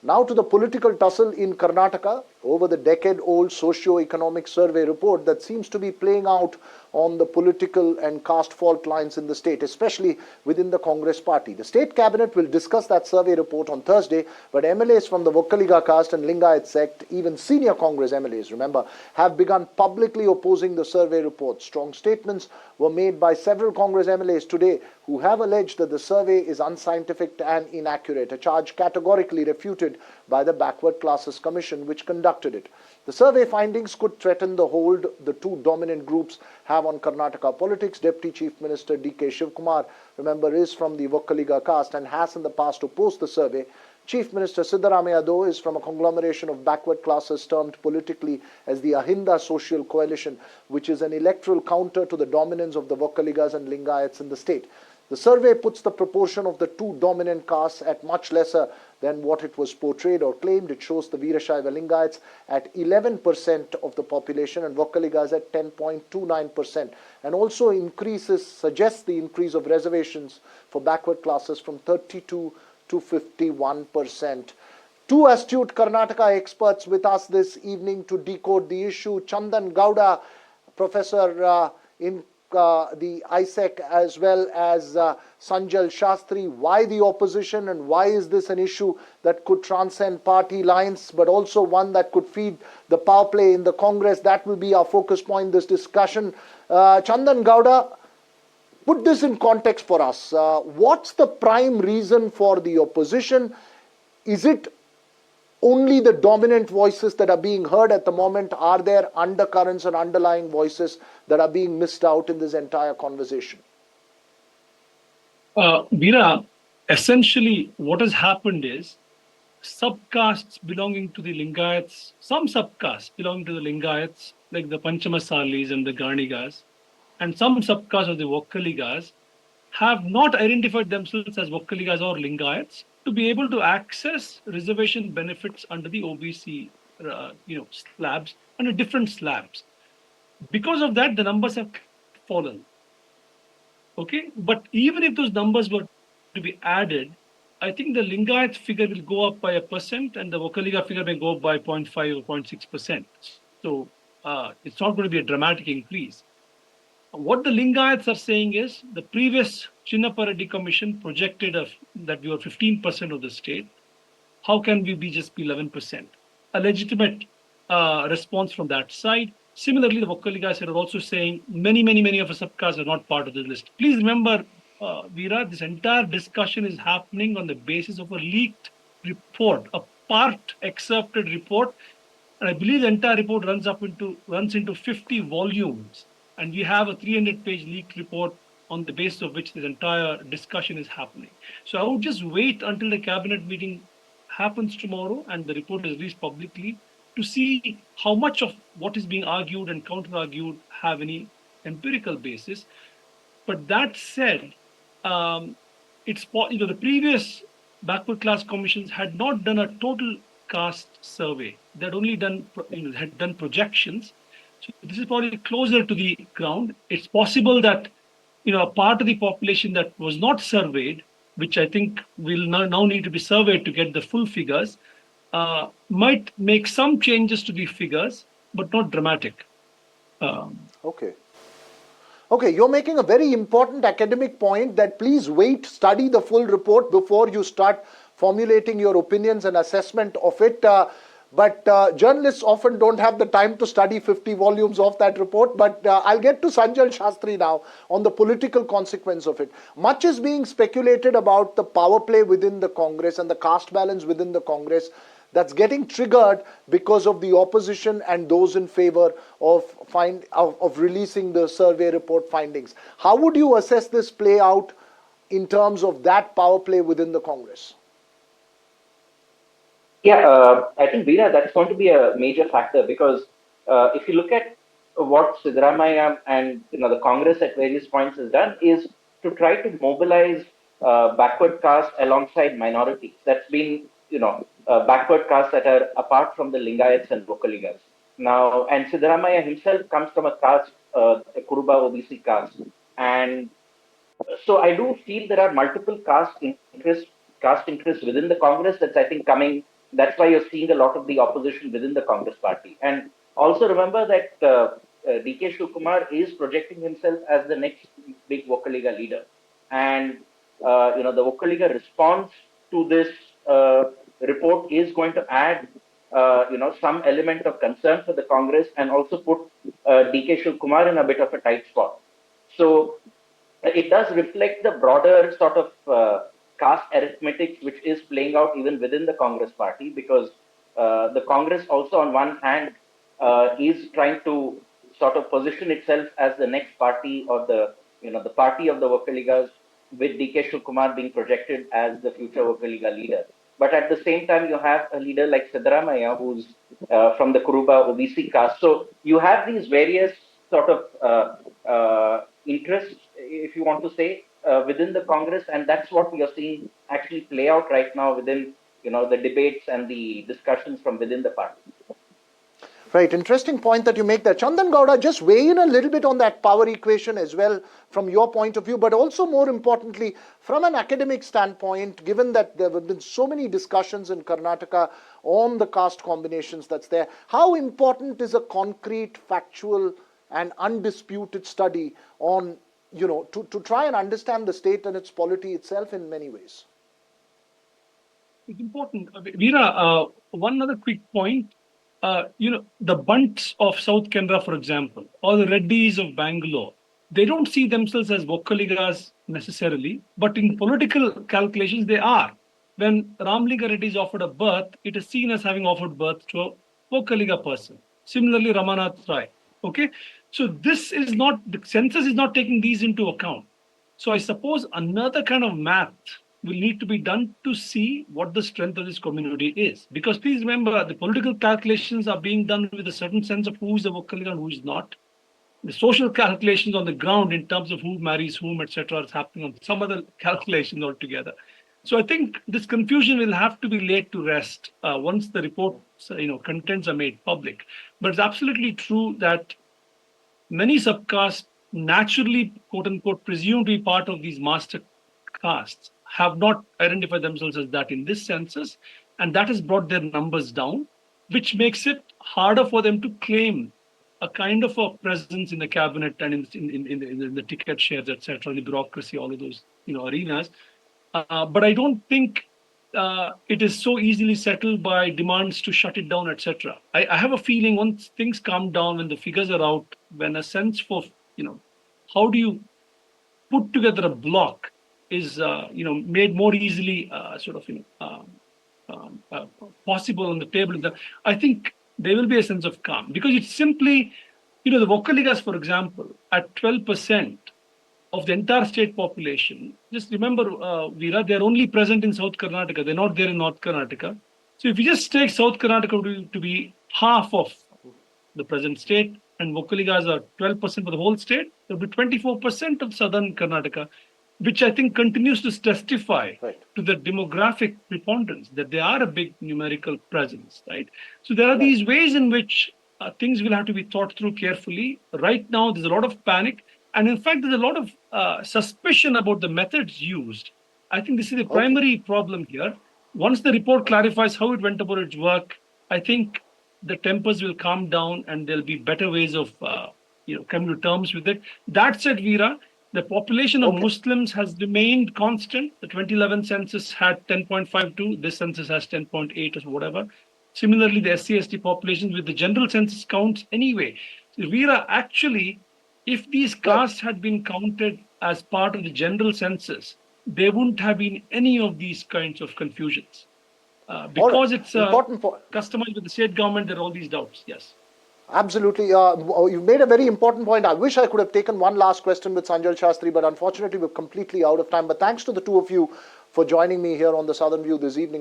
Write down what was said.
Now to the political tussle in Karnataka over the decade-old socio-economic survey report that seems to be playing out on the political and caste fault lines in the state, especially within the Congress party. The state cabinet will discuss that survey report on Thursday, but MLAs from the Vokkaliga Caste and Lingayat sect, even senior Congress MLAs, remember, have begun publicly opposing the survey report. Strong statements were made by several Congress MLAs today who have alleged that the survey is unscientific and inaccurate, a charge categorically refuted by the Backward Classes Commission, which conducted it. The survey findings could threaten the hold the two dominant groups have on Karnataka politics. Deputy Chief Minister DK Shivkumar, remember, is from the Vokkaliga caste and has in the past opposed the survey. Chief Minister Siddaramaiah, though, is from a conglomeration of backward classes termed politically as the Ahinda Social Coalition, which is an electoral counter to the dominance of the Vokkaligas and Lingayats in the state. The survey puts the proportion of the two dominant castes at much lesser than what it was portrayed or claimed. It shows the Veerashaiva Lingayats at 11% of the population and Vokkaligas at 10.29%, and also suggests the increase of reservations for backward classes from 32 to 51%. Two astute Karnataka experts with us this evening to decode the issue. Chandan Gowda, professor in the ISEC, as well as Sanjal Shastri. Why the opposition and why is this an issue that could transcend party lines, but also one that could feed the power play in the Congress? That will be our focus point, this discussion. Chandan Gowda, put this in context for us. What's the prime reason for the opposition? Is it only the dominant voices that are being heard at the moment? Are there undercurrents and underlying voices that are being missed out in this entire conversation? Veera, essentially what has happened is subcastes belonging to the Lingayats, some subcastes belonging to the Lingayats, like the Panchamasalis and the Garnigas, and some subcastes of the Vokkaligas, have not identified themselves as Vokkaligas or Lingayats to be able to access reservation benefits under the OBC, slabs, under different slabs. Because of that, the numbers have fallen. Okay, but even if those numbers were to be added, I think the Lingayat figure will go up by 1% and the Vokkaliga figure may go up by 0.5 or 0.6%. So it's not going to be a dramatic increase. What the Lingayats are saying is the previous Chinnapareddy Commission projected that we were 15% of the state. How can we just be 11%? A legitimate response from that side. Similarly, the Vokkaligas are also saying many of our subcastes are not part of the list. Please remember, Veera, this entire discussion is happening on the basis of a leaked report, a part excerpted report, and I believe the entire report runs into 50 volumes. And we have a 300-page leaked report on the basis of which this entire discussion is happening. So I would just wait until the cabinet meeting happens tomorrow and the report is released publicly to see how much of what is being argued and counter-argued have any empirical basis. But that said, the previous backward class commissions had not done a total caste survey. They had only done projections. So this is probably closer to the ground. It's possible that a part of the population that was not surveyed, which I think will now need to be surveyed to get the full figures, might make some changes to the figures, but not dramatic. Okay, you're making a very important academic point that please wait, study the full report before you start formulating your opinions and assessment of it. But journalists often don't have the time to study 50 volumes of that report. But I'll get to Sanjal Shastri now on the political consequence of it. Much is being speculated about the power play within the Congress and the caste balance within the Congress that's getting triggered because of the opposition and those in favor of releasing the survey report findings. How would you assess this play out in terms of that power play within the Congress? Yeah, I think, Veera, that's going to be a major factor because if you look at what Siddaramaiah and the Congress at various points has done is to try to mobilize backward caste alongside minorities. That's been backward castes that are apart from the Lingayats and Vokkaligas. Now, and Siddaramaiah himself comes from a caste, a Kuruba OBC caste, and so I do feel there are multiple caste interests within the Congress that's, I think, coming that's why you're seeing a lot of the opposition within the Congress party. And also remember that DK Shivakumar is projecting himself as the next big Vokkaliga leader. And, the Vokkaliga response to this report is going to add, some element of concern for the Congress and also put DK Shivakumar in a bit of a tight spot. So it does reflect the broader sort of caste arithmetic which is playing out even within the Congress party, because the Congress also on one hand is trying to sort of position itself as the next party, or the party of the Vokkaligas, with DK Shivakumar being projected as the future Vokkaliga leader. But at the same time, you have a leader like Siddaramaiah, who's from the Kuruba OBC caste. So you have these various sort of interests, if you want to say, within the Congress, and that's what we are seeing actually play out right now within, the debates and the discussions from within the party. Right, interesting point that you make there. Chandan Gowda, just weigh in a little bit on that power equation as well from your point of view, but also more importantly, from an academic standpoint, given that there have been so many discussions in Karnataka on the caste combinations that's there, how important is a concrete, factual and undisputed study on, to try and understand the state and its polity itself in many ways? It's important. Veera, one other quick point. The Bunts of South Canara, for example, or the Reddys of Bangalore, they don't see themselves as Vokkaligas necessarily, but in political calculations, they are. When Ramlinga Reddy is offered a berth, it is seen as having offered birth to a Vokkaliga person. Similarly, Ramanath Rai. Okay, so this is not, the census is not taking these into account. So I suppose another kind of math will need to be done to see what the strength of this community is. Because please remember, the political calculations are being done with a certain sense of who is a Vokkaliga and who is not. The social calculations on the ground in terms of who marries whom, etc., is happening on some other calculations altogether. So I think this confusion will have to be laid to rest once the report, contents are made public. But it's absolutely true that many subcastes naturally, quote unquote, presumed to be part of these master castes have not identified themselves as that in this census, and that has brought their numbers down, which makes it harder for them to claim a kind of a presence in the cabinet and in the ticket shares, etc., the bureaucracy, all of those arenas. But I don't think it is so easily settled by demands to shut it down, etc. I have a feeling once things calm down, when the figures are out, when a sense for how do you put together a block is made more easily possible on the table, I think there will be a sense of calm, because it's simply, the Vokkaligas, for example, at 12% of the entire state population. Just remember, Veera, they're only present in South Karnataka. They're not there in North Karnataka. So if you just take South Karnataka to be half of the present state, and Vokkaligas are 12% for the whole state, there will be 24% of Southern Karnataka, which I think continues to testify to the demographic preponderance, that they are a big numerical presence, right? So there are these ways in which things will have to be thought through carefully. Right now, there's a lot of panic. And in fact, there's a lot of suspicion about the methods used. I think this is the primary problem here. Once the report clarifies how it went about its work, I think the tempers will calm down and there'll be better ways of coming to terms with it. That said, Veera, the population of Muslims has remained constant. The 2011 census had 10.52. This census has 10.8 or whatever. Similarly, the SC/ST population with the general census counts anyway. So, Veera, actually, if these castes had been counted as part of the general census, there wouldn't have been any of these kinds of confusions. Because it's customized with the state government, there are all these doubts. Yes. Absolutely. You made a very important point. I wish I could have taken one last question with Sanjal Shastri, but unfortunately we're completely out of time. But thanks to the two of you for joining me here on the Southern View this evening.